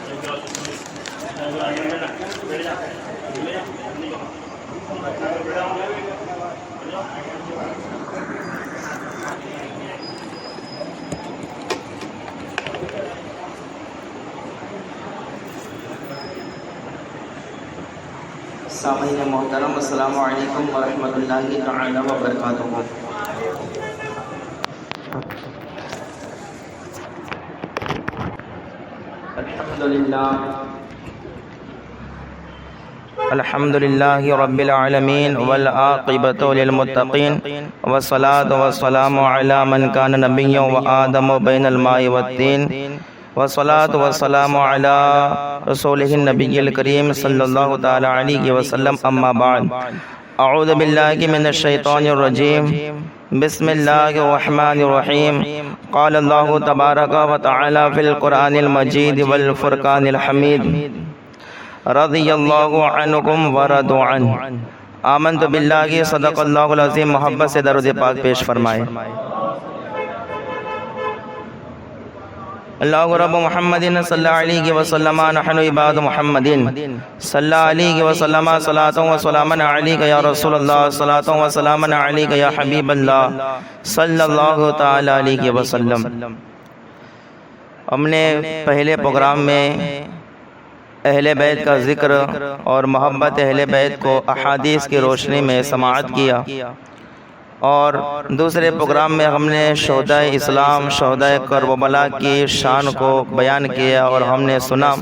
سامعین محترم، السلام علیکم ورحمۃ اللہ تعالی وبرکاتہ۔ الحمد للہ رب العالمین والعاقبۃ للمتقین والصلاۃ والسلام علی من کان نبیا وآدم بین الماء والطین والصلاۃ والسلام علی رسولہ النبی الکریم صلی اللہ تعالی علیہ وسلم، اما بعد، اعوذ باللہ من الشیطان الرجیم، بسم اللہ الرحمن الرحیم۔ قال اللہ تبارک و تعالی فی القرآن المجید والفرقان الحمید، رضی اللہ عنکم ورضوا عنہ۔ آمنت باللہ، صدق اللہ العظیم۔ محبت سے درود پاک پیش فرمائے۔ اللہ رب محمد صلی اللہ علیہ وسلم، نحن عباد محمد صلی اللہ علیہ وسلم، صلاۃ و سلام علیک یا رسول اللہ، صلاۃ و سلام علیک یا حبیب اللہ صلی اللہ تعالی علیہ وسلم۔ ہم نے پہلے پروگرام میں اہل بیت کا ذکر اور محبت اہل بیت کو احادیث کی روشنی میں سماعت کیا، اور دوسرے پروگرام میں ہم نے شہداء اسلام، شہداء کربلا کی شان کو بیان کیا اور ہم نے سنا۔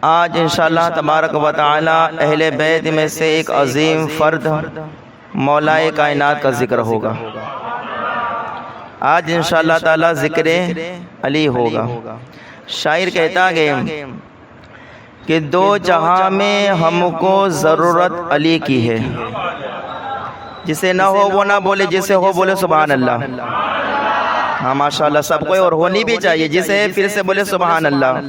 آج انشاءاللہ تبارک و تعالی اہل بیت میں سے ایک عظیم فرد مولائے کائنات کا ذکر ہوگا۔ آج انشاءاللہ تعالی ذکر علی ہوگا۔ شاعر کہتا ہے کہ دو جہاں میں ہم کو ضرورت علی کی ہے، جسے نہ ہو وہ نہ بولے، جسے ہو بولے سبحان اللہ۔ ہاں ماشاءاللہ، سب کو اور ہونی بھی چاہیے، جسے پھر سے بولے سبحان اللہ۔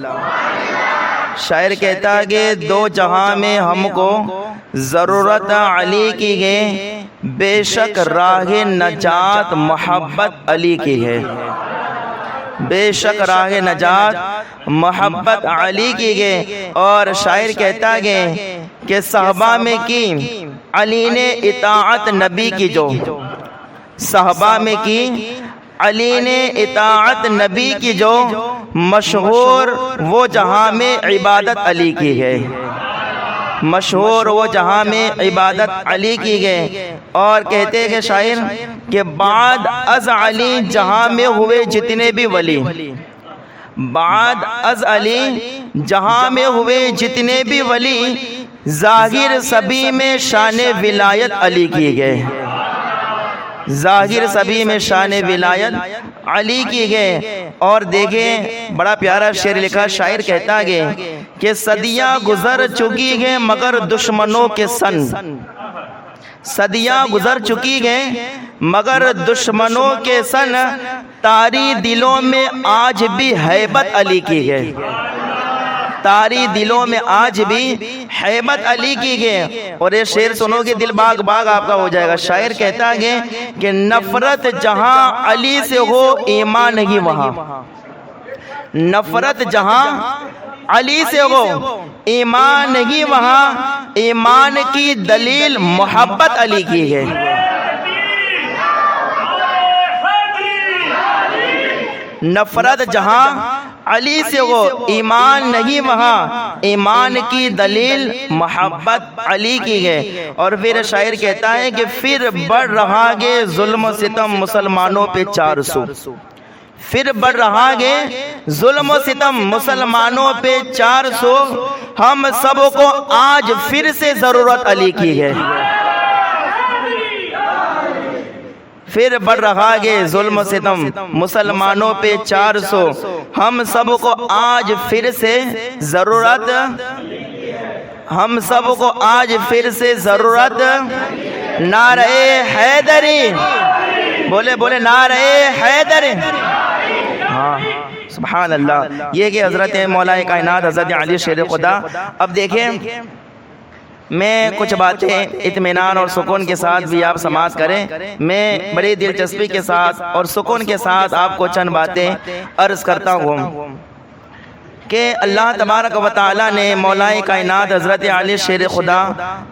شاعر کہتا ہے کہ دو جہاں میں ہم کو ضرورت علی کی ہے، بے شک راہ نجات محبت علی کی ہے، بے شک راہ نجات محبت علی کی ہے۔ اور شاعر کہتا ہے کہ صحابہ میں کی علی نے اطاعت نبی کی، جو صحابہ میں کی علی نے اطاعت نبی کی، جو مشہور وہ جہاں میں عبادت علی کی ہے، مشہور وہ جہاں میں عبادت علی کی ہے۔ اور کہتے ہیں کہ شاعر کہ بعد از علی جہاں میں ہوئے جتنے بھی ولی، بعد از علی جہاں میں ہوئے جتنے بھی ولی، ظاہر سبھی میں شان ولایت علی کی گئے، ظاہر سبھی میں شان ولایت علی کی گئے۔ اور دیکھیں بڑا پیارا شعر لکھا، شاعر کہتا ہے کہ صدیاں گزر چکی ہیں مگر دشمنوں کے سن، صدیاں گزر چکی ہیں مگر دشمنوں کے سن، تاری دلوں میں آج بھی ہیبت علی کی ہے، تاری دلوں میں آج بھی ہیبت علی کی ہے۔ اور یہ شعر سنو گے دل باغ باغ آپ کا ہو جائے گا۔ شاعر کہتا ہے کہ نفرت جہاں علی سے ہو ایمان نہیں وہاں، نفرت جہاں علی سے ہو ایمان نہیں وہاں، ایمان کی دلیل محبت علی کی ہے۔ نفرت جہاں علی سے ہو ایمان نہیں وہاں، ایمان کی دلیل محبت علی کی ہے۔ اور پھر شاعر کہتا ہے کہ پھر بڑھ رہا گے ظلم و ستم مسلمانوں پہ 400، پھر بڑھ رہا گے ظلم و ستم مسلمانوں پہ 400، ہم سب کو آج پھر سے ضرورت علی کی ہے، پھر بڑھ رہا گے ظلم و ستم مسلمانوں پہ 400، ہم سب کو آج پھر سے ضرورت، ہم سب کو آج پھر سے ضرورت نعرہ حیدری، بولے بولے نعرہ حیدری۔ ہاں سبحان اللہ۔ یہ کہ حضرت مولا کائنات حضرت علی شیر خدا۔ اب دیکھیں میں کچھ باتیں اطمینان اور سکون کے ساتھ بھی آپ سماعت کریں، میں بڑی دلچسپی کے ساتھ اور سکون کے ساتھ آپ کو چند باتیں عرض کرتا ہوں۔ کہ اللہ تبارک و تعالیٰ نے مولائے کائنات حضرت علی شیر خدا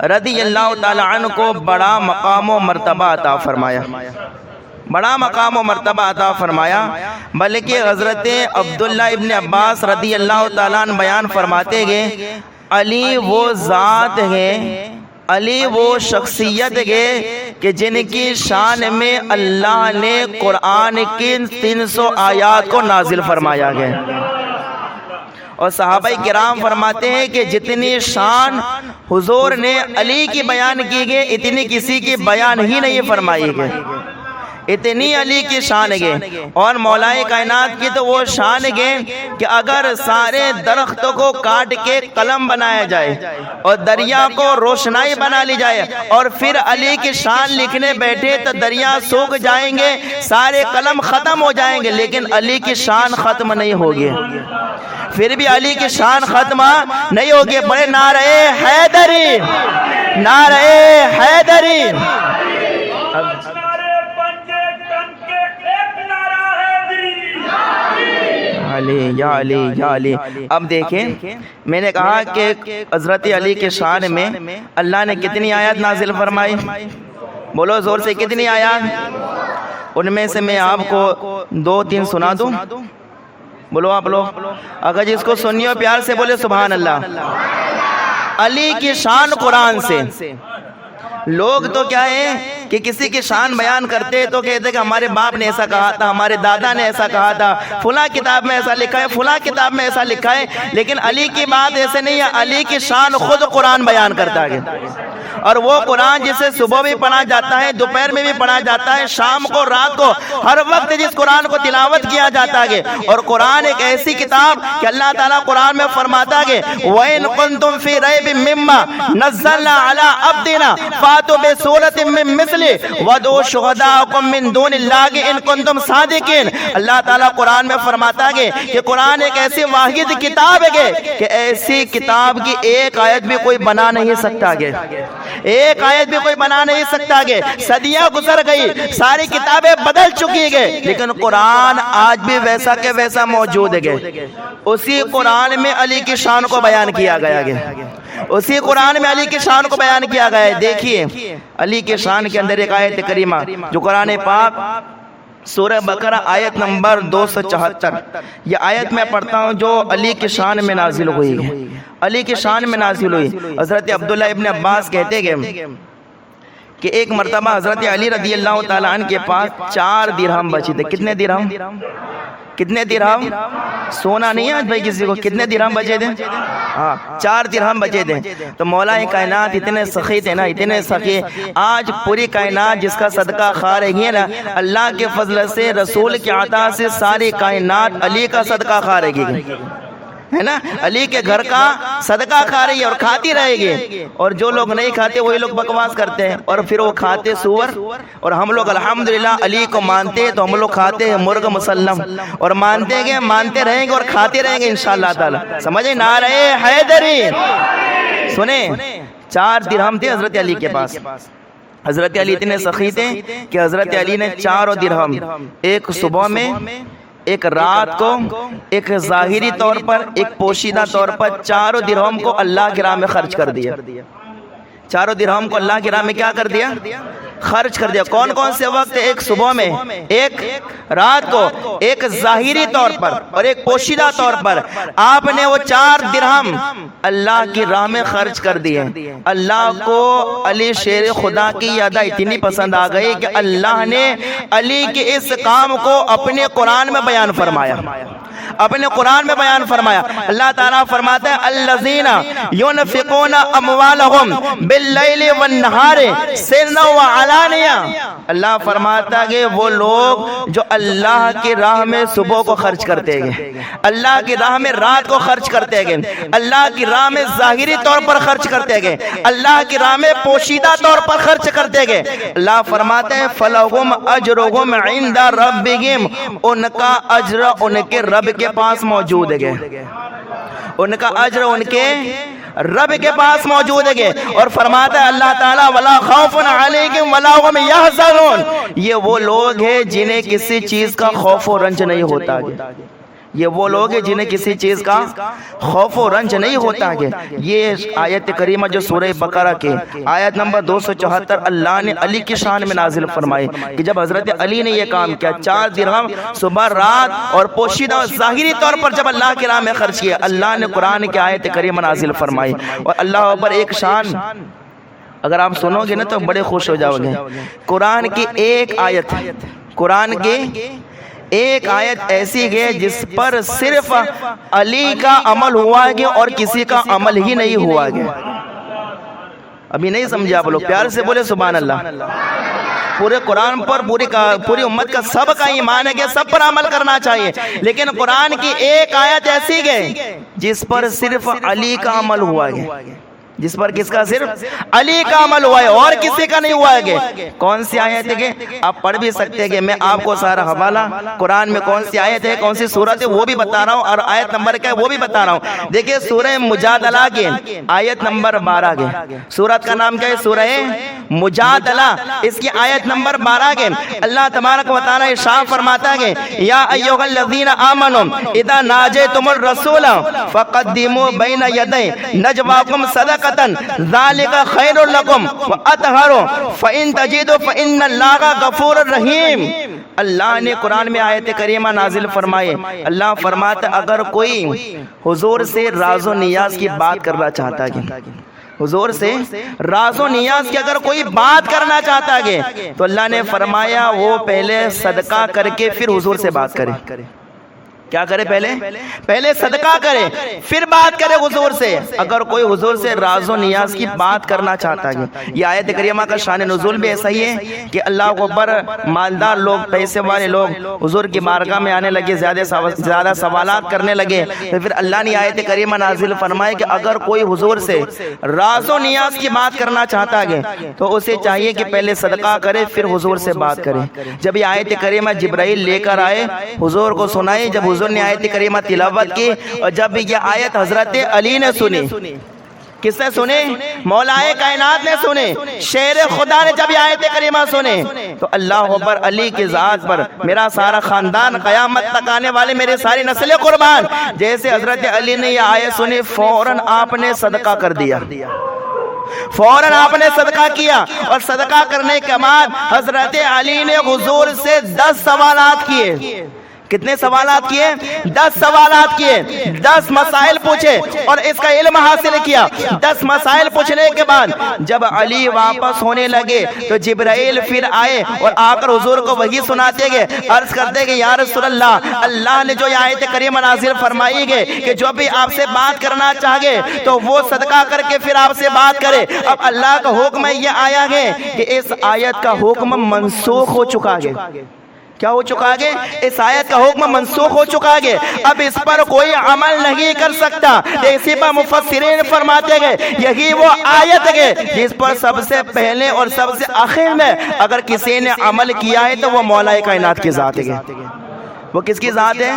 رضی اللہ تعالیٰ عنہ کو بڑا مقام و مرتبہ عطا فرمایا، بڑا مقام و مرتبہ عطا فرمایا۔ بلکہ حضرت عبداللہ ابن عباس رضی اللہ تعالیٰ عنہ بیان فرماتے گئے علی وہ ذات ہے، علی وہ شخصیت ہے کہ جن کی شان میں اللہ نے قرآن کی 300 آیات کو نازل فرمایا گیا، اور صحابہ کرام فرماتے ہیں کہ جتنی شان حضور نے علی کی بیان کی گئی اتنی کسی کی بیان ہی نہیں فرمائی گئی، اتنی علی کی شان ہے۔ اور مولائے کائنات کی تو وہ شان ہے کہ اگر سارے درختوں کو کاٹ کے قلم بنایا جائے اور دریا کو روشنائی بنا لی جائے اور پھر علی کی شان لکھنے بیٹھے تو دریا سوکھ جائیں گے، سارے قلم ختم ہو جائیں گے، لیکن علی کی شان ختم نہیں ہوگی، پھر بھی علی کی شان ختم نہیں ہوگی۔ بڑے نعرہ حیدری، نعرہ حیدری۔ علی یا علی یا علی۔ اب دیکھیں، میں نے کہا کہ حضرت علی کے شان میں اللہ نے کتنی آیات نازل فرمائی؟ بولو زور سے، کتنی آیات؟ ان میں سے میں آپ کو 2-3 سنا دوں؟ بولو آپ لوگ، اگر جس کو سنیے ہو پیار سے بولے سبحان اللہ۔ علی کی شان قرآن سے، لوگ تو کیا ہے کہ کسی کی شان بیان کرتے تو کہتے کہ ہمارے باپ نے ایسا کہا تھا، ہمارے دادا نے ایسا کہا تھا، فلاں کتاب میں ایسا لکھا ہے، فلاں کتاب میں ایسا لکھا ہے، لیکن علی کی بات ایسے نہیں ہے۔ علی کی شان خود قرآن بیان کرتا ہے، اور وہ قرآن جسے صبح بھی پڑھا جاتا ہے، دوپہر میں بھی پڑھا جاتا ہے، شام کو، رات کو، ہر وقت جس قرآن کو تلاوت کیا جاتا ہے۔ اور قرآن ایک ایسی کتاب کہ اللہ تعالیٰ قرآن میں فرماتا ہے وَإِن كُنتُمْ فِي رَيْبٍ مِّمَّا نَزَّلْنَا عَلَىٰ عَبْدِنَا فَأْتُوا بِسُورَةٍ مِّن مِّثْلِهِ وَادْعُوا شُهَدَاءَكُم مِّن دُونِ اللَّهِ إِن كُنتُمْ صَادِقِينَ۔ اللہ تعالیٰ قرآن میں فرماتا ہے کہ قرآن ایک ایسی واحد کتاب ہے کہ ایسی کتاب کی ایک آیت بھی کوئی بنا نہیں سکتا ہے، ایک آیت بھی کوئی بنا نہیں سکتا ہے۔ صدیاں گزر گئی، ساری کتابیں بدل چکی گئی، لیکن قرآن آج بھی ویسا کہ ویسا موجود ہے۔ اسی قرآن میں علی کی شان کو بیان کیا گیا ہے، اسی قرآن میں علی کی شان کو بیان کیا گیا ہے۔ دیکھیے علی کی شان کے اندر ایک آیت کریمہ جو قرآن پاک سورہ بقرہ آیت نمبر 274، یہ آیت میں پڑھتا ہوں جو علی کی شان میں نازل ہوئی ہے، علی کی شان میں نازل ہوئی۔ حضرت عبداللہ ابن عباس کہتے ہیں کہ ایک مرتبہ حضرت علی رضی اللہ تعالیٰ عنہ کے پاس 4 درہم بچے تھے۔ کتنے درہم؟ کتنے درہم؟ سونا نہیں ہے آج بھائی کسی کو، کتنے درہم بچے تھے؟ ہاں 4 درہم بچے تھے۔ تو مولا کائنات اتنے سخی تھے نا، اتنے سخی، آج پوری کائنات جس کا صدقہ کھا رہی ہے نا، اللہ کے فضل سے، رسول کی عطا سے ساری کائنات علی کا صدقہ کھا رہی ہے نا، علی کے گھر کا صدقہ کھا رہی ہے اور کھاتی رہے گی۔ اور جو لوگ نہیں کھاتے وہی لوگ بکواس کرتے ہیں، اور پھر وہ کھاتے سور، اور ہم لوگ الحمدللہ علی کو مانتے ہیں تو ہم لوگ کھاتے ہیں مرغ مسلم، اور مانتے گے، مانتے رہیں گے اور کھاتے رہیں گے انشاءاللہ تعالی۔ سمجھے؟ نعرہ حیدری۔ سنیں، 4 درہم تھے حضرت علی کے پاس۔ حضرت علی اتنے سخی تھے کہ حضرت علی نے 4 درہم، ایک صبح میں، ایک رات کو، ایک ظاہری طور پر، ایک پوشیدہ طور پر 4 درہم کو اللہ کی راہ میں خرچ کر دیا۔ 4 درہم کو اللہ کی راہ میں کیا کر دیا؟ خرچ کر دیا۔ کون کون سے وقت؟ ایک صبح میں، ایک رات کو، ایک ظاہری طور پر اور ایک پوشیدہ طور پر آپ نے وہ 4 درہم اللہ کی راہ میں خرچ کر دیے۔ اللہ کو علی شیر خدا کی یاد اتنی پسند آ گئی کہ اللہ نے علی کے اس کام کو اپنے قرآن میں بیان فرمایا، اپنے قرآن میں بیان فرمایا۔ اللہ تعالیٰ فرماتا ہے الذین ينفقون اموالهم باللیل والنہار سرا وعلانیہ۔ اللہ فرماتا ہے وہ لوگ جو اللہ کی راہ میں صبح کو خرچ کرتے ہیں، اللہ کی راہ میں رات کو خرچ کرتے ہیں، اللہ کی راہ میں ظاہری طور پر خرچ کرتے ہیں، اللہ کی راہ میں پوشیدہ طور پر خرچ کرتے ہیں۔ اللہ فرماتے ہیں فلہم اجرہم عند ربہم، ان کا اجر ان کے رب کے پاس موجود ہے، ان کا اجر ان کے رب کے پاس موجود ہے۔ اور فرماتا ہے اللہ تعالیٰ وَلَا خَوْفٌ عَلَيْهِمْ وَلَا هُمْ يَحْزَنُونَ، یہ وہ لوگ ہیں جنہیں کسی چیز کا خوف و رنج نہیں ہوتا ہے، یہ وہ لوگ ہیں جنہیں کسی چیز کا خوف و رنج نہیں ہوتا ہے۔ یہ آیت کریمہ جو سورہ بقرہ کے آیت نمبر 274 اللہ نے علی کی شان میں نازل فرمائی کہ جب حضرت علی نے یہ کام کیا، 4 درہم صبح رات اور پوشیدہ اور ظاہری طور پر جب اللہ کی راہ میں خرچ کیا، اللہ نے قرآن کی آیت کریمہ نازل فرمائی۔ اور اللہ اوپر ایک شان اگر آپ سنو گے نا تو بڑے خوش ہو جاؤ گے۔ قرآن کی ایک آیت، قرآن کی ایک آیت ایسی ہے جس پر صرف علی کا عمل ہوا ہے اور کسی کا عمل ہی نہیں ہوا ہے۔ ابھی نہیں سمجھا آپ لوگ، پیار سے بولے سبحان اللہ۔ پورے قرآن پر پوری امت کا سب کا ایمان ہے کہ سب پر عمل کرنا چاہیے، لیکن قرآن کی ایک آیت ایسی ہے جس پر صرف علی کا عمل ہوا ہے، جس پر کس کا؟ صرف علی کا عمل ہوا ہے اور کسی کا نہیں ہوا ہے۔ کون سی آیت ہے؟ آپ پڑھ بھی سکتے ہیں کہ میں آپ کو سارا حوالہ قرآن میں کون سی آیت ہے، کون سی سورت ہے وہ بھی بتا رہا ہوں، اور آیت نمبر کیا ہے وہ بھی بتا رہا ہوں۔ دیکھیں سورہ مجادلہ کے آیت نمبر 12 کے، سورت کا نام کیا ہے؟ سورہ مجادلہ، اس کی آیت نمبر 12 کے اللہ تبارک و تعالی ارشاد فرماتا ہے کہ یا ایھا الذین آمنوا اذا ناجیتم الرسول فقدموا بین یدی نجواکم صدقۃ ذالک خیر لکم واطہر فإن تجدوا فإن اللہ غفور رحیم۔ اللہ نے قرآن میں آیت کریمہ نازل فرمائے، اللہ فرماتا اگر کوئی حضور سے راز و نیاز کی بات کرنا چاہتا ہے، حضور سے راز و نیاز کی اگر کوئی بات کرنا چاہتا ہے تو اللہ نے فرمایا وہ پہلے صدقہ کر کے پھر حضور سے بات کرے۔ کیا کرے؟ پہلے صدقہ کرے پھر بات کرے حضور سے۔ اگر کوئی حضور سے راز و نیاز کی بات کرنا چاہتا ہے، یہ آیت کریمہ کا شان نزول بھی ایسا ہی ہے کہ اللہ کو بر مالدار لوگ، پیسے والے لوگ حضور کی بارگاہ میں آنے لگے، زیادہ سوالات کرنے لگے، تو پھر اللہ نے آیت کریمہ نازل فرمائے کہ اگر کوئی حضور سے راز و نیاز کی بات کرنا چاہتا ہے تو اسے چاہیے کہ پہلے صدقہ کرے پھر حضور سے بات کرے۔ جب یہ آیت کریمہ جبرائیل لے کر آئے حضور کو سنائی، جب حضور نے آیت کریمہ تلاوت کی اور جب یہ آیت حضرت علی نے سنی، کس نے سنے؟ مولا کائنات نے سنے، شیر خدا نے جب یہ آیت کریمہ سنے تو اللہ اکبر، علی کی ذات پر میرا سارا خاندان قیامت تک آنے والے میرے ساری نسل قربان۔ جیسے حضرت علی نے یہ آیت سنی فوراً آپ نے صدقہ کر دیا، فوراً آپ نے صدقہ کیا، اور صدقہ کرنے کے بعد حضرت علی نے حضور سے 10 سوالات کیے۔ کتنے سوالات کیے؟ 10 سوالات کیے، 10 مسائل پوچھے اور اس کا علم حاصل کیا۔ 10 مسائل پوچھنے کے بعد جب علی واپس ہونے لگے تو جبرائیل پھر آئے اور آ کر حضور کو وحی سناتے گئے، عرض کرتے کہ یا رسول اللہ نے جو آیت کریمہ نازل فرمائی گئے کہ جو بھی آپ سے بات کرنا چاہے تو وہ صدقہ کر کے پھر آپ سے بات کرے۔ اب اللہ کا حکم یہ آیا ہے کہ اس آیت کا حکم منسوخ ہو چکا ہے۔ کیا ہو چکا ہے؟ اس آیت کا حکم منسوخ ہو چکا ہے، اب اس پر کوئی عمل نہیں کر سکتا۔ اسی پر مفسرین فرماتے گئے یہی وہ آیت ہے جس پر سب سے پہلے اور سب سے آخر میں اگر کسی نے عمل کیا ہے تو وہ مولا کائنات کی ذات ہے۔ وہ کس کی ذات ہے؟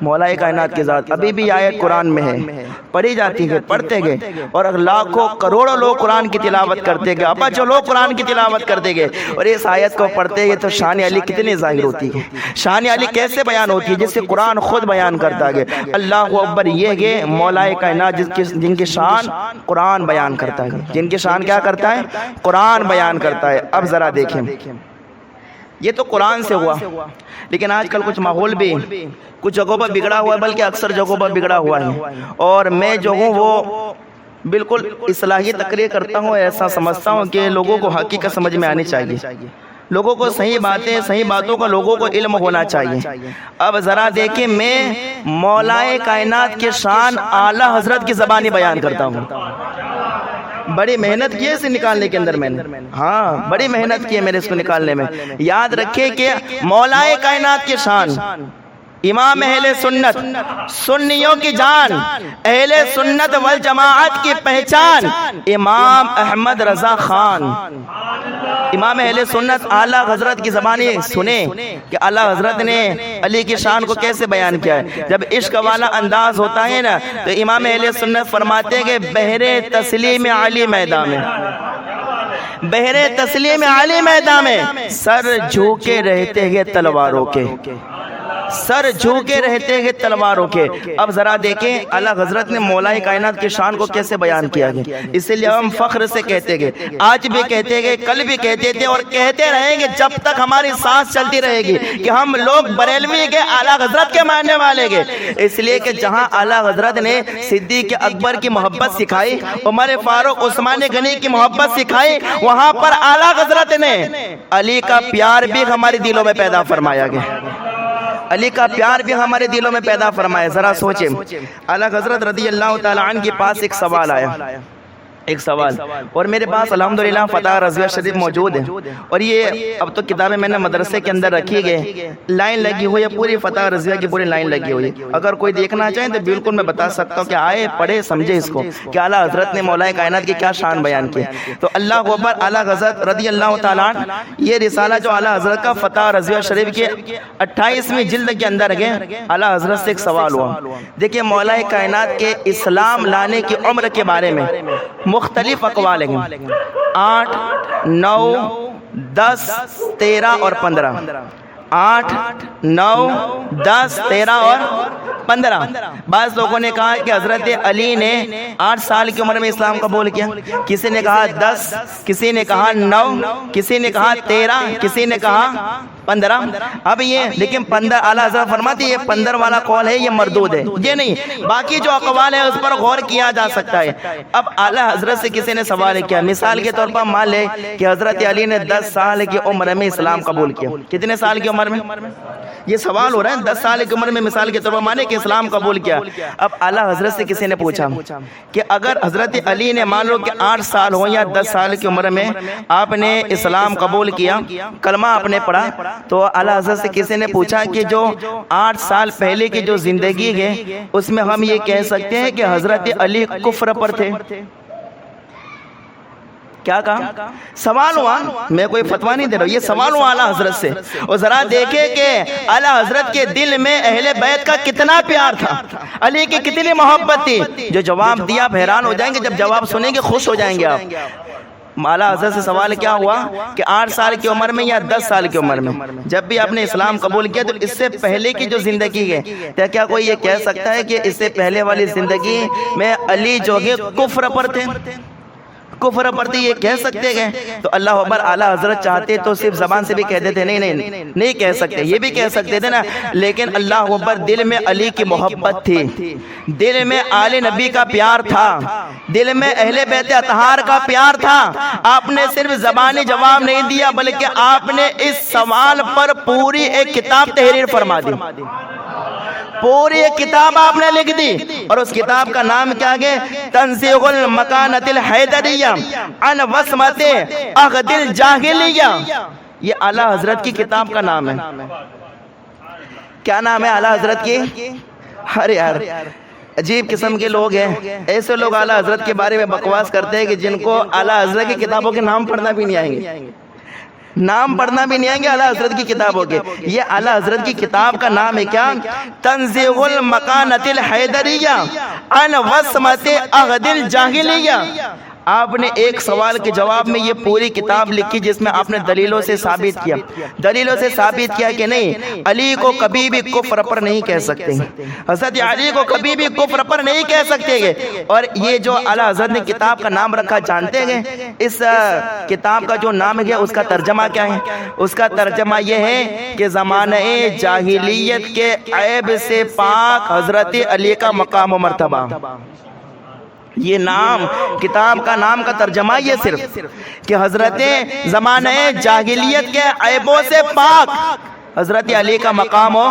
مولا کائنات کی ذات۔ ابھی بھی آیت قرآن میں ہے، پڑھی جاتی ہے، پڑھتے گئے، اور لاکھوں کروڑوں لوگ قرآن کی تلاوت کرتے گئے، ابا جو لوگ قرآن کی تلاوت کرتے گئے اور اس آیت کو پڑھتے گئے تو شان علی کتنی ظاہر ہوتی ہے، شان علی کیسے بیان ہوتی ہے، جس سے قرآن خود بیان کرتا ہے۔ اللہ اکبر، یہ ہے مولا کائنات جن کی شان قرآن بیان کرتا ہے، جن کی شان کیا کرتا ہے؟ قرآن بیان کرتا ہے۔ اب ذرا دیکھیں، یہ تو قرآن سے ہوا، لیکن آج کل کچھ ماحول بھی کچھ جگہوں پر بگڑا ہوا ہے، بلکہ اکثر جگہوں پر بگڑا ہوا ہے، اور میں جو ہوں وہ بالکل اصلاحی تقریر کرتا ہوں، ایسا سمجھتا ہوں کہ لوگوں کو حقیقت سمجھ میں آنی چاہیے، لوگوں کو صحیح باتوں کا لوگوں کو علم ہونا چاہیے۔ اب ذرا دیکھیں، میں مولا کائنات کی شان اعلیٰ حضرت کی زبانی بیان کرتا ہوں۔ بڑی محنت کی ہے اسے نکالنے کے اندر، میں نے بڑی محنت کی ہے میں نے اس کو نکالنے میں۔ یاد رکھیں کہ مولا کائنات کی شان، امام اہل سنت، سنیوں کی جان، اہل سنت والجماعت کی پہچان، امام احمد رضا خان، امام اہل سنت اعلیٰ حضرت کی زبانی سنیں کہ اعلیٰ حضرت نے علی کی شان کو کیسے بیان کیا ہے۔ جب عشق والا انداز ہوتا ہے نا تو امام اہل سنت فرماتے ہیں کہ بحر تسلیم علی میدان میں، بحر تسلیم علی میدان میں سر جھوکے رہتے ہیں تلواروں کے، سر جھوکے رہتے ہیں تلواروں کے۔ اب ذرا دیکھیں اعلیٰ حضرت نے مولا کائنات کی شان کو کیسے بیان کیا گیا، اسی لیے ہم فخر سے کہتے گئے، آج بھی کہتے گئے، کل بھی کہتے تھے اور کہتے رہیں گے جب تک ہماری سانس چلتی رہے گی کہ ہم لوگ بریلوی کے اعلیٰ حضرت کے ماننے والے گے۔ اس لیے کہ جہاں اعلیٰ حضرت نے صدیق اکبر کی محبت سکھائی، عمر فاروق عثمان غنی کی محبت سکھائی، وہاں پر اعلیٰ حضرت نے علی کا پیار بھی ہمارے دلوں میں پیدا فرمایا گیا، علی کا پیار بھی ہمارے دلوں میں پیدا فرمایا۔ ذرا سوچیں، اعلیٰ حضرت رضی اللہ تعالیٰ عنہ کے پاس ایک سوال آیا، ایک سوال، اور میرے پاس الحمدللہ فتح رضویہ شریف موجود ہے، اور یہ اب تو کتابیں میں نے مدرسے کے اندر رکھی گئے، لائن لگی ہوئی ہے، پوری فتح رضویہ کی پوری لائن لگی ہوئی ہے۔ اگر کوئی دیکھنا چاہیں تو بالکل میں بتا سکتا ہوں کہ آئے پڑھے سمجھے اس کو کہ اعلیٰ حضرت نے مولا کائنات کی کیا شان بیان کی۔ تو اللہ اکبر، اعلیٰ حضرت رضی اللہ تعالیٰ عنہ، یہ رسالہ جو اعلیٰ حضرت کا فتح رضویہ شریف کے 28ویں جلد کے اندر ہے، اعلیٰ حضرت سے ایک سوال ہوا۔ دیکھیں مولا کائنات کے اسلام لانے کی عمر کے بارے میں مختلف اقوال ہیں، 8، 9، 10، 13 اور 15، 8، 9، 10، 13 اور 15۔ بعض لوگوں نے کہا کہ حضرت علی نے 8 سال کی عمر میں اسلام قبول کیا، کسی نے کہا 10، کسی نے کہا 9، کسی نے کہا 13، کسی نے کہا 15۔ اب یہ لیکن 15 اعلیٰ حضرت فرماتے ہیں یہ 15 والا قول ہے، یہ مردود ہے، یہ نہیں، باقی جو اقوال ہے اس پر غور کیا جا سکتا ہے۔ اب اعلیٰ حضرت سے کسی نے سوال کیا، مثال کے طور پر مان لے کہ حضرت علی نے 10 سال کی عمر میں اسلام قبول کیا، کتنے سال کی عمر میں؟ یہ سوال ہو رہا ہے، 10 سال کی عمر میں مثال کے طور پر مانے کہ اسلام قبول کیا۔ اب اعلیٰ حضرت سے کسی نے پوچھا کہ اگر حضرت علی نے مان لو کہ 8 سال ہو یا 10 سال کی عمر میں آپ نے اسلام قبول کیا، کلمہ آپ نے پڑھا، تو اعلیٰ حضرت سے کسی نے پوچھا کہ جو 8 سال پہلے کی جو زندگی ہے اس میں ہم یہ کہہ سکتے ہیں کہ حضرت علی کفر پر تھے؟ کیا کہا؟ سوال ہوا، میں کوئی فتویٰ نہیں دے رہا ہوں، یہ سوال ہوا اعلیٰ حضرت سے۔ اور ذرا دیکھیں کہ اعلیٰ حضرت کے دل میں اہل بیت کا کتنا پیار تھا، علی کی کتنی محبت تھی۔ جو جواب دیا آپ حیران ہو جائیں گے، جب جواب سنیں گے خوش ہو جائیں گے آپ۔ اعلیٰ حضرت سے سوال کیا ہوا کہ 8 سال کی عمر میں یا 10 سال کی عمر میں جب بھی آپ نے اسلام قبول کیا تو اس سے پہلے کی جو زندگی ہے کیا کوئی یہ کہہ سکتا ہے کہ اس سے پہلے والی زندگی میں علی جو ہے کفر پر تھے؟ کفر پر تھے، یہ کہہ سکتے گئے؟ تو اللہ اکبر، اعلیٰ حضرت چاہتے تو صرف زبان سے بھی کہہ دیتے نہیں کہہ سکتے، یہ بھی کہہ سکتے تھے نا، لیکن اللہ اکبر دل میں علی کی محبت تھی، دل میں آل نبی کا پیار تھا، دل میں اہل بیت اطہار کا پیار تھا۔ آپ نے صرف زبانی جواب نہیں دیا بلکہ آپ نے اس سوال پر پوری ایک کتاب تحریر فرما دی، پوری ایک کتاب آپ نے لکھ دی، اور اس کتاب کا نام کیا ہے؟ تنزیہ المکانۃ الحیدریہ عن وصمۃ عہد الجاہلیہ۔ یہ اعلیٰ حضرت کی کتاب کا نام ہے۔ کیا نام ہے اعلیٰ حضرت کی؟ ارے یار عجیب قسم کے لوگ ہیں، ایسے لوگ اعلیٰ حضرت کے بارے میں بکواس کرتے ہیں کہ جن کو اعلیٰ حضرت کی کتابوں کے نام پڑھنا بھی نہیں آئیں گے، نام پڑھنا بھی نہیں آئیں گے اعلیٰ حضرت کی کتابوں کے۔ یہ اعلیٰ حضرت کی کتاب کا نام ہے کیا؟ تنزیہ المکانۃ الحیدریہ عن وصمۃ عہد الجاہلیہ۔ آپ نے ایک سوال کے جواب میں یہ پوری کتاب لکھی جس میں آپ نے دلیلوں سے ثابت کیا کہ نہیں، علی کو کبھی بھی کفر پر نہیں کہہ سکتے، حضرت علی کو کبھی بھی کفر پر نہیں کہہ سکتے گے۔ اور یہ جو اعلیٰ حضرت نے کتاب کا نام رکھا جانتے ہیں اس کتاب کا جو نام ہے اس کا ترجمہ کیا ہے؟ اس کا ترجمہ یہ ہے کہ زمانہ جاہلیت کے عیب سے پاک حضرت علی کا مقام و مرتبہ۔ یہ نام، کتاب کا نام کا ترجمہ یہ صرف کہ حضرت زمانہ جاہلیت کے عیبوں سے پاک حضرت علی کا مقام و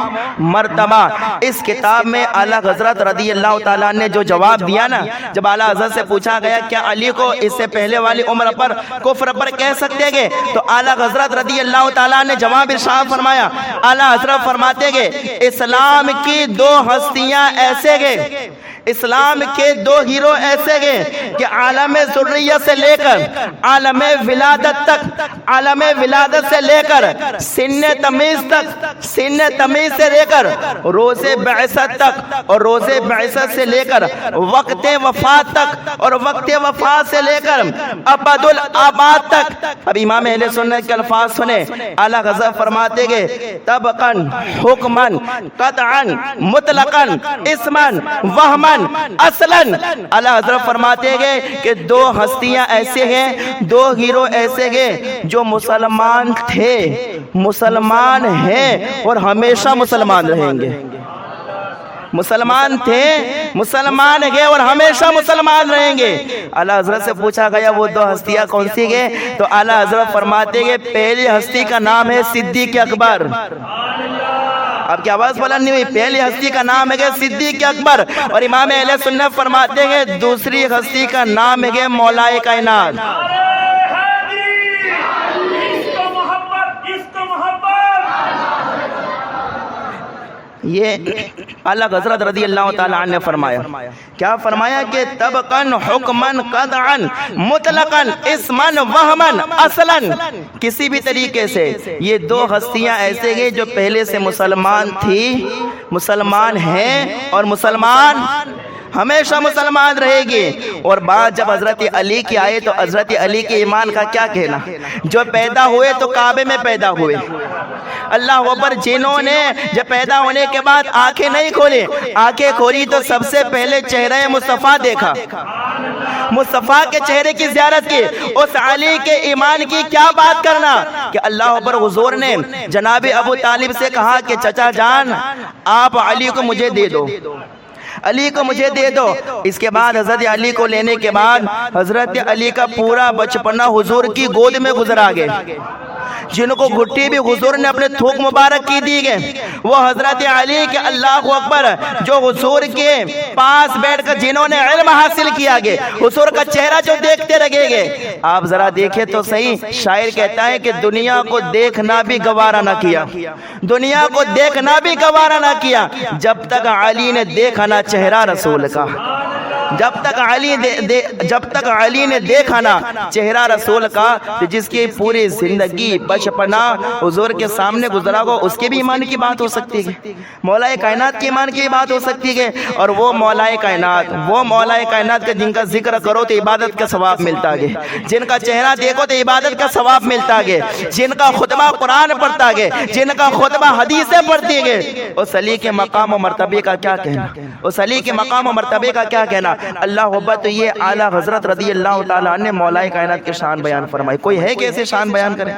مرتبہ۔ اس کتاب میں اعلیٰ حضرت رضی اللہ تعالیٰ نے جو جواب دیا نا، جب اعلیٰ حضرت سے پوچھا گیا کیا علی کو اس سے پہلے والی عمر پر کفر پر کہہ سکتے گے، تو اعلیٰ حضرت رضی اللہ تعالیٰ نے جواب ارشاد فرمایا۔ اعلیٰ حضرت فرماتے گئے اسلام کی 2 ہستیاں ایسے گئے، اسلام کے 2 ہیرو ایسے گئے کہ عالم ذریت سے لے کر عالم ولادت تک، عالم ولادت سے لے کر سن تمیز تک، سن تمیز سے لے کر روز بعثت تک، اور روز بعثت سے لے کر وقت وفات تک، اور وقت وفات سے لے کر ابد الآباد تک۔ اب امام اہل سنت کے الفاظ سنیں، اعلیٰ حضرت فرماتے گئے طبقاً حکماً قطعاً مطلقاً اسماً وہماً اصلاً۔ اعلیٰ حضرت فرماتے گئے کہ دو ہستیاں ایسے ہیں، دو ہیرو ایسے ہیں جو مسلمان تھے، مسلمان ہیں اور ہمیشہ مسلمان رہیں گے۔ مسلمان تھے، مسلمان گئے اور ہمیشہ مسلمان رہیں گے۔ اعلیٰ حضرت سے پوچھا گیا وہ دو ہستیاں کون سی گئے؟ تو اعلیٰ حضرت فرماتے گئے پہلی ہستی کا نام ہے صدیق اکبر۔ آپ کی آواز بلند نہیں ہوئی، پہلی ہستی کا نام ہے صدیق اکبر، اور امام اہل سنت فرماتے ہیں دوسری ہستی کا نام ہے مولائے کائنات۔ یہ اعلیٰ حضرت رضی اللہ تعالیٰ عنہ نے فرمایا، کیا فرمایا کہ طبقاً حکماً قطعاً مطلقاً اسماً وہماً اصلاً، کسی بھی طریقے سے یہ دو ہستیاں ایسے ہیں جو پہلے سے مسلمان تھی، مسلمان ہیں اور مسلمان ہمیشہ مسلمان رہے گی۔ اور بات جب حضرت علی کی آئے تو حضرت علی کے ایمان کا کیا کہنا، جو پیدا ہوئے تو کعبے میں پیدا ہوئے، اللہ اکبر، جنہوں نے جب پیدا ہونے کے بعد آنکھیں نہیں کھولی، آنکھیں کھولی تو سب سے پہلے چہرہ مصطفیٰ دیکھا، مصطفیٰ کے چہرے کی زیارت کی۔ اس علی کے ایمان کی کیا بات کرنا کہ اللہ اکبر، حضور نے جناب ابو طالب سے کہا کہ چچا جان آپ علی کو مجھے دے دو، علی کو مجھے دے دو۔ اس کے بعد حضرت علی کو لینے کے بعد حضرت علی کا پورا بچپنا حضور کی گود میں گزرا گئے، جن کو گھٹی بھی حضور نے اپنے تھوک مبارک کی دی گئے، وہ حضرت علی کے اللہ اکبر جو حضور کے پاس بیٹھ کر جنہوں نے علم حاصل کیا گئے، حضور کا چہرہ جو دیکھتے رہے گئے۔ آپ ذرا دیکھیں تو صحیح، شاعر کہتا ہے کہ دنیا کو دیکھنا بھی گوارا نہ کیا، دنیا کو دیکھنا بھی گوارا نہ کیا جب تک علی نے دیکھا نہ چہرہ رسول کا، جب تک علی نے دیکھا نا چہرہ رسول کا، جس کی پوری زندگی بچپنا حضور کے سامنے گزرا ہو، اس کے بھی ایمان کی بات ہو سکتی ہے، مولا کائنات کے ایمان کی بات ہو سکتی ہے۔ اور وہ مولا کائنات کے جن کا ذکر کرو تو عبادت کا ثواب ملتا ہے، جن کا چہرہ دیکھو تو عبادت کا ثواب ملتا ہے، جن کا خطبہ قرآن پڑھتا ہے، جن کا خطبہ حدیثیں پڑھتی ہے، اس علی کے مقام و مرتبے کا کیا کہنا، اس علی کے مقام و مرتبے کا کیا کہنا۔ اللہ اکبر، تو یہ اعلیٰ حضرت رضی اللہ تعالیٰ عنہ نے مولا کائنات کے شان بیان فرمائی۔ کوئی ہے کہ ایسے شان بیان کرے؟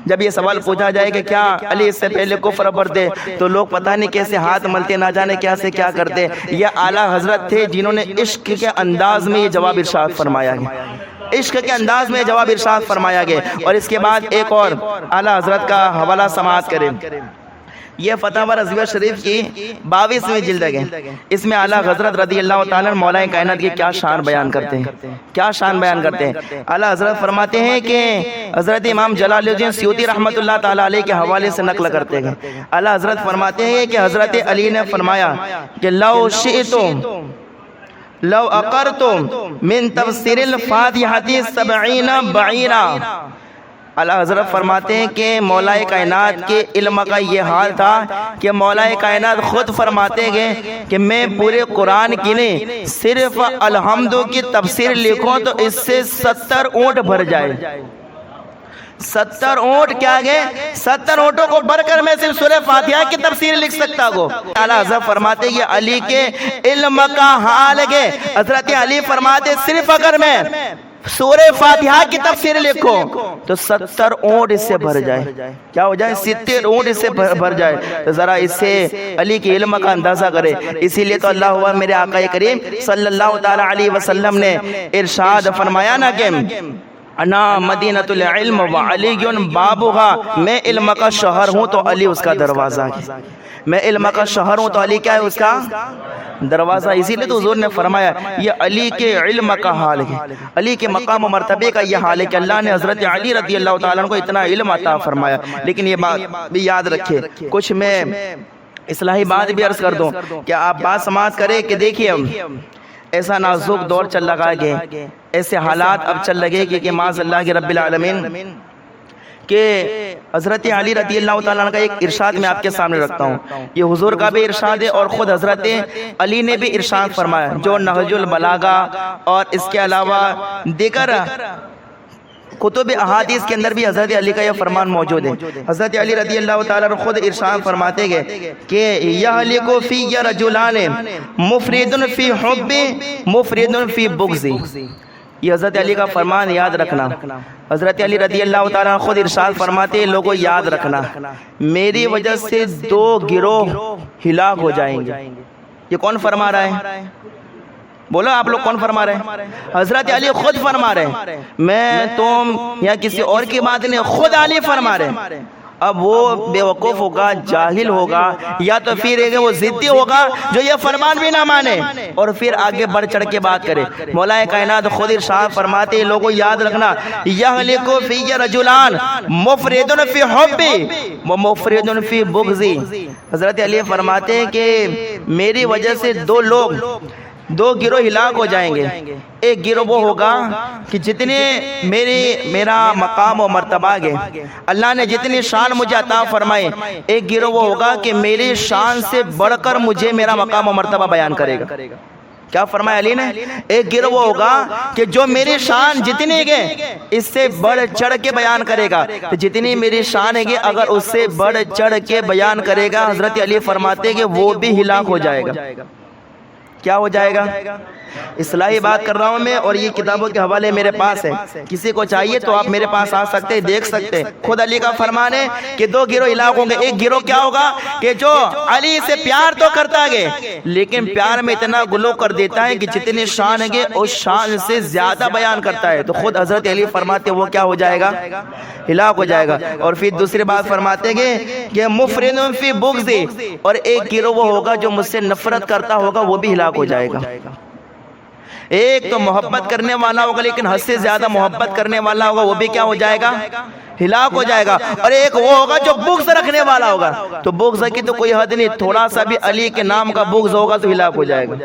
جب یہ سوال پوچھا جائے کہ کیا علی اس سے پہلے کفر برتے، تو لوگ پتہ نہیں کیسے ہاتھ ملتے، نہ جانے کیا سے کیا کرتے۔ یہ اعلیٰ حضرت تھے جنہوں نے عشق کے انداز میں یہ جواب ارشاد فرمایا گیا، عشق کے انداز میں جواب ارشاد فرمایا گیا۔ اور اس کے بعد ایک اور اعلیٰ حضرت کا حوالہ سماعت کریں، یہ فتاوی رضویہ شریف کی 22ویں جلد ہے، اس میں اعلیٰ حضرت رضی اللہ تعالیٰ مولا کائنات کی کیا شان بیان کرتے ہیں، کیا شان بیان کرتے ہیں۔ اعلیٰ حضرت فرماتے ہیں کہ حضرت امام جلال الدین سیوطی رحمۃ اللہ تعالیٰ علیہ کے حوالے سے نقل کرتے ہیں، اعلیٰ حضرت فرماتے ہیں کہ حضرت علی نے فرمایا کہ لو شئتم لو اقرتم من تفسیر الفاتحۃ 70 بعیرا۔ اعلیٰ حضرت فرماتے ہیں کہ مولا کائنات کے علم کا یہ حال تھا کہ مولا کائنات خود فرماتے گئے کہ میں پورے قرآن کی نہیں، صرف الحمد کی تفسیر لکھوں تو اس سے 70 اونٹ بھر جائے۔ 70 اونٹ کیا گئے، 70 اونٹوں کو بھر کر میں صرف سورہ فاتحہ کی تفسیر لکھ سکتا ہوں۔ اعلیٰ حضرت فرماتے یہ علی کے علم کا حال ہے۔ حضرت علی فرماتے صرف اگر میں سورہ فاتحہ کی تفسیر لکھو تو 70 اونٹ اس سے بھر جائے، کیا ہو جائے، 70 اونٹ اس سے بھر جائے۔ تو ذرا اس سے علی کے علم کا اندازہ کرے۔ اسی لیے تو اللہ ہوا میرے آقا کریم صلی اللہ تعالی علیہ وسلم نے ارشاد فرمایا نا کہ انا مدینۃ العلم وعلی بابھا، میں علم کا شہر ہوں تو علی اس کا دروازہ ہے، میں علم کا شہر ہوں تو علی کیا ہے، اس کا دروازہ۔ اسی لیے تو حضور نے فرمایا یہ علی کے علم کا حال ہے، علی کے مقام و مرتبے کا یہ حال ہے کہ اللہ نے حضرت علی رضی اللہ تعالیٰ عنہ کو اتنا علم عطا فرمایا۔ لیکن یہ بات بھی یاد رکھے، کچھ میں اصلاحی بات بھی عرض کر دوں کہ آپ بات سماعت کریں کہ دیکھیے ایسا نازک دور چل لگا کہ ایسے حالات اب چل لگے کہ معاذ اللہ کے رب العالمین کہ حضرت علی رضی اللہ تعالیٰ عنہ کا ایک ارشاد میں آپ کے سامنے رکھتا ہوں. یہ حضور کا بھی ارشاد ہے اور خود حضرت علی نے بھی ارشاد فرمایا جو نہج البلاغہ اور اس کے علاوہ دیگر کتب احادیث کے اندر بھی حضرت علی کا یہ فرمان موجود ہے. حضرت علی رضی اللہ تعالیٰ عنہ خود ارشاد فرماتے گئے کہ یہلک فی رجلان مفرد فی حب مفرد فی بغض. یہ حضرت علی کا فرمان یاد رکھنا. حضرت علی رضی اللہ تعالیٰ عنہ خود ارشاد فرماتے ہیں لوگوں یاد رکھنا میری وجہ سے 2 گروہ ہلاک ہو جائیں گے. یہ کون فرما رہا ہے؟ بولو آپ لوگ کون فرما رہے ہیں؟ حضرت علی خود فرما رہے ہیں. میں تم یا کسی اور کی بات نہیں، خود علی فرما رہے ہیں. اب وہ بے وقوف ہوگا، جاہل ہوگا، یا تو پھر وہ ضدی ہوگا جو یہ فرمان بھی نہ مانے اور پھر آگے بڑھ چڑھ کے بات کرے. مولا کائنات خود ارشاد فرماتے ہیں لوگوں یاد رکھنا یہلک فی رجلان مفرد فی حب و مفرد فی بغض. حضرت علی فرماتے ہیں کہ میری وجہ سے 2 گروہ ہلاک ہو جائیں گے. ایک گروہ وہ ہوگا کہ جتنے میرا مقام و مرتبہ ہے، اللہ نے جتنی شان مجھے عطا فرمائے، ایک گروہ وہ ہوگا کہ میری شان سے بڑھ کر مجھے میرا مقام و مرتبہ بیان کرے گا. کیا فرمایا علی نے؟ ایک گروہ وہ ہوگا کہ جو میری شان جتنی ہے اس سے بڑھ چڑھ کے بیان کرے گا. جتنی میری شان ہے اگر اس سے بڑھ چڑھ کے بیان کرے گا، حضرت علی فرماتے ہیں کہ وہ بھی ہلاک ہو جائے گا. کیا ہو جائے گا؟ اصلاحی بات کر رہا ہوں میں، اور یہ کتابوں کے حوالے میرے پاس ہے. کسی کو چاہیے تو آپ میرے پاس آ سکتے ہیں، دیکھ سکتے ہیں. خود علی کا فرمان ہے کہ 2 گروہ ہلاک ہوں گے. ایک گروہ کیا ہوگا کہ جو علی سے پیار تو کرتا ہے لیکن پیار میں اتنا غلو کر دیتا ہے کہ جتنی شان ہے اس شان سے زیادہ بیان کرتا ہے. تو خود حضرت علی فرماتے وہ کیا ہو جائے گا؟ ہلاک ہو جائے گا. اور پھر دوسری بات فرماتے ہیں کہ مفرد فی بغض، اور ایک گروہ وہ ہوگا جو مجھ سے نفرت کرتا ہوگا، وہ بھی ہلاک ہو جائے گا. ایک تو محبت کرنے والا ہوگا لیکن حد سے زیادہ محبت کرنے والا ہوگا، وہ بھی کیا ہو جائے گا؟ ہلاک ہو جائے گا. اور ایک وہ ہوگا جو بغض رکھنے والا ہوگا. تو بغض کی تو کوئی حد نہیں، تھوڑا سا بھی علی کے نام کا بغض ہوگا تو ہلاک ہو جائے گا.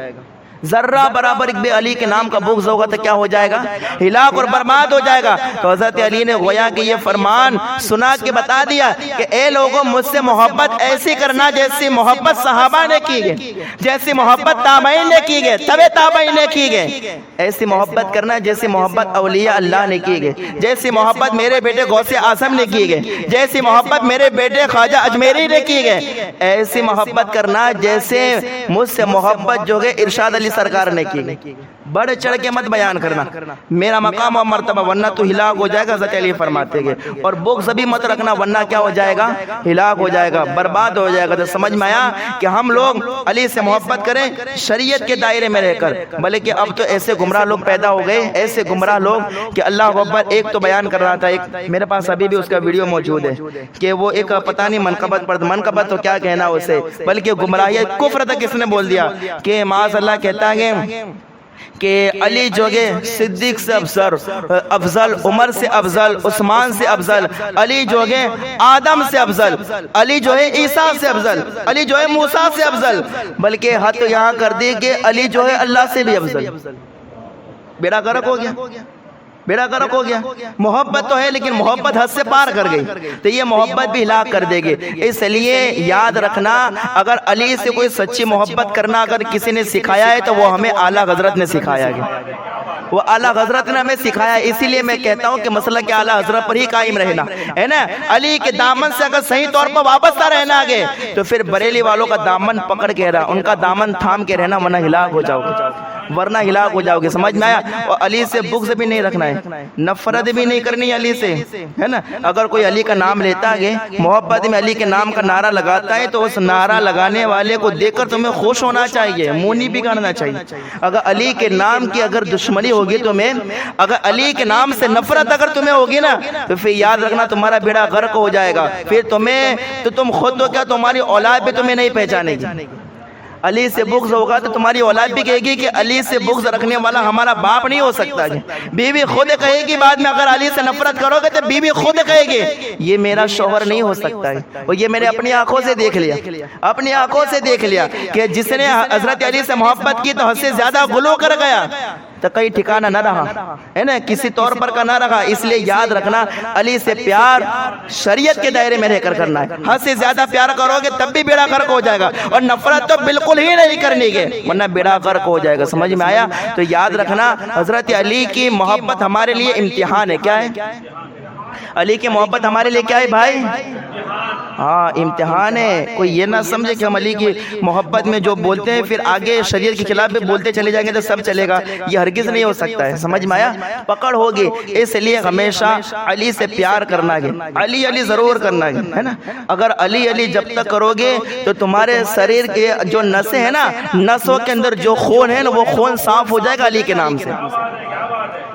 ذرہ برابر ایک بھی علی کے نام کا بغض ہوگا تو کیا ہو جائے گا؟ ہلاک اور برباد ہو جائے گا. تو حضرت علی نے گویا کہ یہ فرمان سنا کے بتا دیا کہ اے لوگوں مجھ سے محبت ایسی کرنا جیسی محبت صحابہ نے کی گئی، جیسی محبت تابعین نے کی گئی، تبع تابعین نے کی گئی. ایسی محبت کرنا جیسی محبت اولیاء اللہ نے کی گئی، جیسی محبت میرے بیٹے غوث اعظم نے کی گئی، جیسی محبت میرے بیٹے خواجہ اجمیری نے کی گئی. ایسی محبت کرنا جیسے مجھ سے محبت جو ہے ارشاد علی سرکار نے کی. بڑھ چڑھ کے مت بیان کرنا میرا مقام و مرتبہ، ورنہ تو ہلاک ہو جائے گا. حضرت علی فرماتے ہیں اور بغض بھی مت رکھنا ورنہ کیا ہو جائے گا؟ ہلاک ہو جائے گا، برباد ہو جائے گا. تو سمجھ میں آیا کہ ہم لوگ علی سے محبت کریں شریعت کے دائرے میں رہ کر، بلکہ اب تو ایسے گمراہ لوگ پیدا ہو گئے، ایسے گمراہ لوگ کہ اللہ اکبر. ایک تو بیان کر رہا تھا، ایک میرے پاس ابھی بھی اس کا ویڈیو موجود ہے کہ وہ ایک پتہ نہیں منقبت تو کیا کہنا اسے، بلکہ گمراہی کفر تک کس نے بول دیا کہ معاذ اللہ کہتا ہے کہ علی جو ہے صدیق سے افضل، عمر سے افضل، عثمان سے افضل، علی جو ہے آدم سے افضل، علی جو ہے عیسیٰ سے افضل، علی جو ہے موسیٰ سے افضل، بلکہ حد تو یہاں کر دی کہ علی جو ہے اللہ سے بھی افضل. بیڑا غرق ہو گیا، بیڑا غرق ہو گیا. محبت تو ہے لیکن محبت حد سے پار کر گئی تو یہ محبت بھی ہلاک کر دے گی. اس لیے یاد رکھنا اگر علی سے کوئی سچی محبت کرنا اگر کسی نے سکھایا ہے تو وہ ہمیں اعلیٰ حضرت نے سکھایا ہے، وہ اعلیٰ حضرت نے ہمیں سکھایا. اسی لیے میں کہتا ہوں کہ مسئلہ کہ اعلیٰ حضرت پر ہی قائم رہنا ہے نا. علی کے دامن سے اگر صحیح طور پر وابستہ رہنا آگے تو پھر بریلی والوں کا دامن پکڑ کے رہا، ان کا دامن تھام کے رہنا، ورنہ ہلاک ہو جاؤ گے. سمجھ میں آیا؟ اور علی سے بغض بھی نہیں رکھنا ہے، نفرت بھی نہیں کرنی علی سے، ہے نا. اگر کوئی علی کا نام لیتا ہے، محبت میں علی کے نام کا نعرہ لگاتا ہے تو اس نعرہ لگانے والے کو دیکھ کر تمہیں خوش ہونا چاہیے، منہ نہیں بگاڑنا چاہیے. اگر علی کے نام کی اگر دشمنی ہوگی تمہیں، اگر علی کے نام سے نفرت اگر تمہیں ہوگی نا تو پھر یاد رکھنا تمہارا بیڑا غرق ہو جائے گا. پھر تم خود تو کیا تمہاری اولاد بھی تمہیں نہیں پہچانے گی. علی سے بغض ہوگا تو تمہاری اولاد بھی کہے گی کہ علی سے بغض رکھنے والا ہمارا باپ نہیں ہو سکتا. بیوی خود کہے گی بعد میں اگر علی سے نفرت کرو گے تو بیوی خود کہے گی یہ میرا شوہر نہیں ہو سکتا ہے. اور یہ میں نے اپنی آنکھوں سے دیکھ لیا کہ جس نے حضرت علی سے محبت کی تو حد سے زیادہ غلو کر گیا تو کئی ٹھکانہ نہ رہا ہے نا، کسی طور پر کا نہ رہا. اس لیے یاد رکھنا علی سے پیار شریعت کے دائرے میں رہ کر کرنا ہے. حد سے زیادہ پیار کرو گے تب بھی بیڑا غرق ہو جائے گا، اور نفرت تو بالکل ہی نہیں کرنی ہے ورنہ بیڑا غرق ہو جائے گا. سمجھ میں آیا؟ تو یاد رکھنا حضرت علی کی محبت ہمارے لیے امتحان ہے. کیا ہے؟ علی کی محبت ہمارے لیے کیا ہے بھائی؟ ہاں امتحان ہے. کوئی یہ نہ سمجھے کہ ہم علی کی محبت میں جو بولتے ہیں پھر آگے شریعت کے خلاف بھی بولتے چلے جائیں گے تو سب چلے گا. یہ ہرگز نہیں ہو سکتا ہے. سمجھ میں آیا؟ پکڑ ہوگی. اس لیے ہمیشہ علی سے پیار کرنا ہے. علی علی ضرور کرنا ہے نا. اگر علی علی جب تک کرو گے تو تمہارے شریر کے جو نسیں ہیں نا، نسوں کے اندر جو خون ہے نا وہ خون صاف ہو جائے گا علی کے نام سے.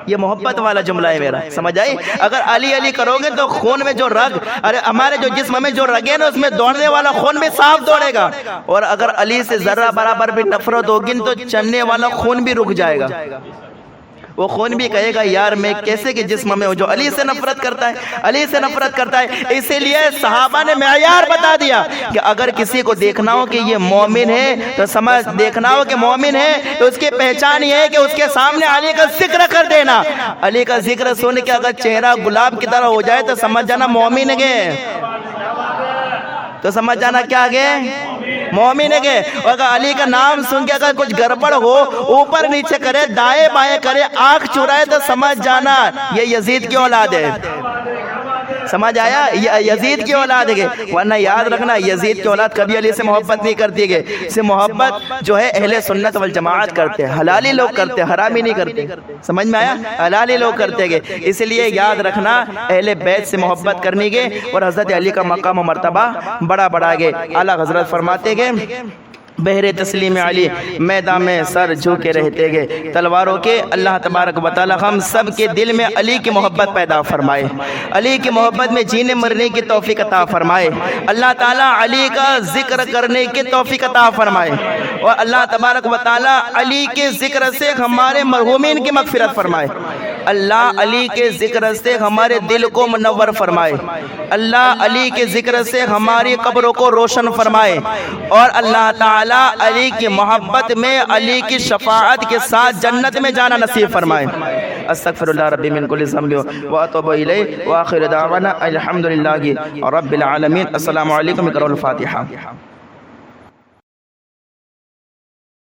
یہ محبت والا جملہ ہے میرا. سمجھ آئی؟ اگر علی علی کرو گے تو خون میں جو رگ، ارے ہمارے جو جسم میں جو رگیں نا اس میں دوڑنے والا خون بھی صاف دوڑے گا. اور اگر علی سے ذرہ برابر بھی نفرت ہوگی تو چلنے والا خون بھی رک جائے گا. وہ خون بھی کہے گا یار میں کیسے کہ جسم میں ہوں. جو علی سے نفرت کرتا ہے، علی سے نفرت کرتا ہے. اسی لیے صحابہ نے معیار بتا دیا کہ اگر کسی کو دیکھنا ہو کہ یہ مومن ہے تو سمجھ، دیکھنا ہو کہ مومن ہے تو اس کی پہچان یہ ہے کہ اس کے سامنے علی کا ذکر کر دینا. علی کا ذکر سن کے اگر چہرہ گلاب کی طرح ہو جائے تو سمجھ جانا مومن ہے. تو سمجھ جانا کیا گئے؟ مومن ہے. اور اگر علی کا نام سن کے اگر کچھ گڑبڑ ہو، اوپر نیچے کرے، دائیں بائیں کرے، آنکھ چرائے تو سمجھ جانا یہ یزید کی اولاد ہے. سمجھ آیا؟ یہ یزید کی اولاد ہے. ورنہ یاد رکھنا یزید کی اولاد کبھی علی سے محبت نہیں کرتی ہے. اس سے محبت جو ہے اہل سنت والجماعت کرتے ہیں، حلالی لوگ کرتے ہیں، حرامی نہیں کرتے. سمجھ میں آیا؟ حلالی لوگ کرتے گے. اس لیے یاد رکھنا اہل بیت سے محبت کرنی گے اور حضرت علی کا مقام و مرتبہ بڑا بڑا گے. اعلیٰ حضرت فرماتے گے بہر تسلیم علی میدان میں سر جھکے رہتے گے. تلواروں کے اللہ تبارک و تعالی ہم سب کے دل میں علی کی محبت پیدا فرمائے، علی کی محبت میں جینے مرنے کی توفیق عطا فرمائے. اللہ تعالی علی کا ذکر کرنے کی توفیق عطا فرمائے، اور اللہ تبارک و تعالی علی کے ذکر سے ہمارے مرحومین کی مغفرت فرمائے. اللہ علی کے ذکر سے ہمارے دل کو منور فرمائے. اللہ علی کے ذکر سے ہماری قبروں کو روشن فرمائے. اور اللہ تعالی علی کی محبت میں علی کی شفاعت کے ساتھ جنت میں جانا نصیب فرمائے. استغفر اللہ ربی من کل ذنب واتوب الیہ وآخر دعوانا الحمدللہ رب العالمین. السلام علیکم. اقرأوا الفاتحہ.